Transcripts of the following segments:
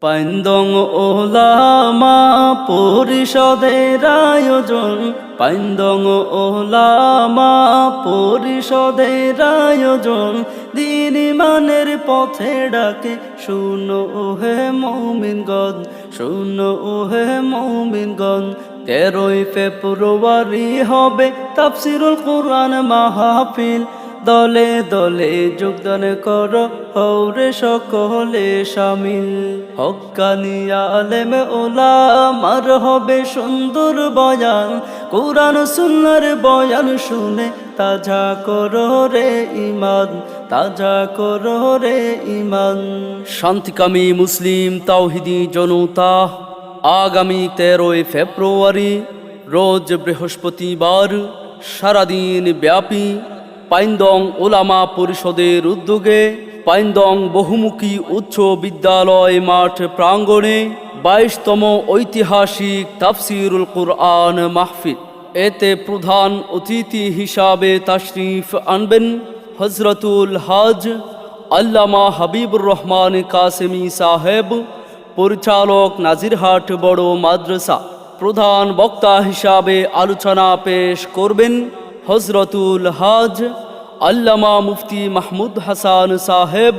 পাইন্দং ওলামা পরিষদের আয়োজন, পাইন্দং ওলামা পরিষদের আয়োজন, দিন ইমানের পথে ডাকে শুনো হে মুমিনগণ, শুনো হে মুমিনগণ। 13 ফেব্রুয়ারি হবে তাফসীরুল কুরআন মাহফিল, দলে দলে যোগদান করো হওরে সকলে শামিল। হক্কানি আলেম ওলামার হবে সুন্দর বয়ান, কুরআন সুন্নাহর বয়ান শুনে তাজা করো রে ঈমান, তাজা করো রে ঈমান। শান্তিকামী মুসলিম তাওহীদি জনতা আগামী 13 ফেব্রুয়ারি রোজ বৃহস্পতিবার সারাদিন ব্যাপী পাইন্দং ওলামা পরিষদের উদ্যোগে পাইন্দং বহুমুখী উচ্চ বিদ্যালয় মাঠ প্রাঙ্গণে 22তম ঐতিহাসিক তাফসীরুল কুরআন মাহফিল। এতে প্রধান অতিথি হিসাবে তাশরিফ আনবেন হযরতুল হাজ আল্লামা হাবিবুর রহমান কাসেমি সাহেব, পরিচালক নাজিরহাট বড় মাদ্রাসা। প্রধান বক্তা হিসাবে আলোচনা পেশ করবেন হযরতুল হাজ আল্লামা মুফতি মাহমুদ হাসান সাহেব,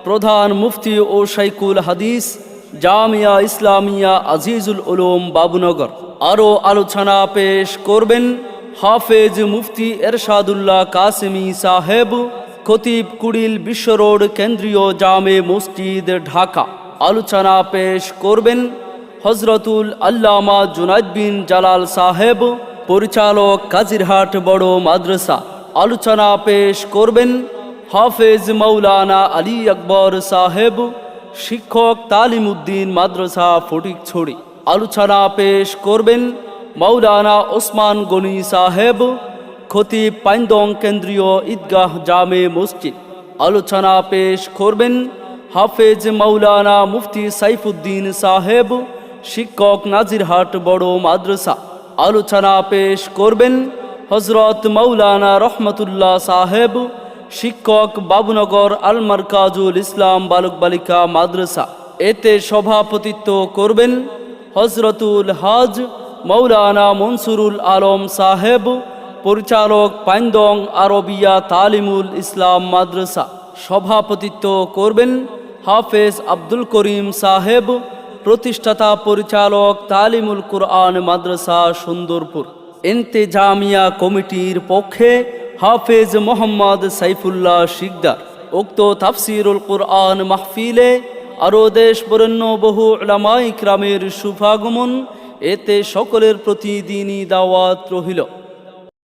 প্রধান মুফতি ও শাইখুল হাদিস জামিয়া ইসলামিয়া আজিজুল উলুম বাবুনগর। আরও আলোচনা পেশ করবেন হাফেজ মুফতি এরশাদুল্লাহ কাসেমি সাহেব, খতিব কুড়িল বিশ্ব রোড কেন্দ্রীয় জামে মসজিদ ঢাকা। আলোচনা পেশ করবেন হযরতুল আল্লামা জুনাইদ বিন জালাল সাহেব, পরিচালক কাজিরহাট বড় মাদ্রাসা। আলোচনা পেশ করবেন হাফেজ মাওলানা আলী আকবর সাহেব, শিক্ষক তালিমউদ্দিন মাদ্রাসা ফটিকছড়ি। আলোচনা পেশ করবেন মাওলানা ওসমান গনি সাহেব, খতিব পাইন্দং কেন্দ্রীয় ঈদগাহ জামে মসজিদ। আলোচনা পেশ করবেন হাফেজ মাওলানা মুফতি সাইফুদ্দিন সাহেব, শিক্ষক নাজিরহাট বড় মাদ্রাসা। আলোচনা পেশ করবেন হযরত মাওলানা রহমতুল্লাহ সাহেব, শিক্ষক বাবুনগর আল মারকাজুল ইসলাম বালক বালিকা মাদ্রাসা। এতে সভাপতিত্ব করবেন হযরতুল হাজ মাওলানা মনসুরুল আলম সাহেব, পরিচালক পাইন্দং আরবিয়া তালিমুল ইসলাম মাদ্রাসা। সভাপতিত্ব করবেন হাফেজ আব্দুল করিম সাহেব, প্রতিষ্ঠাতা পরিচালক তালিমুল কুরআন মাদ্রাসা সুন্দরপুর। ইন্তেজামিয়া কমিটির পক্ষে হাফেজ মোহাম্মদ সাইফুল্লাহ শিকদার। উক্ত তাফসীরুল কুরআন মাহফিলে আরও দেশ বরেণ্য বহু উলামা ইকরামের শুভাগমন। এতে সকলের প্রতি দ্বীনী দাওয়াত রহিল।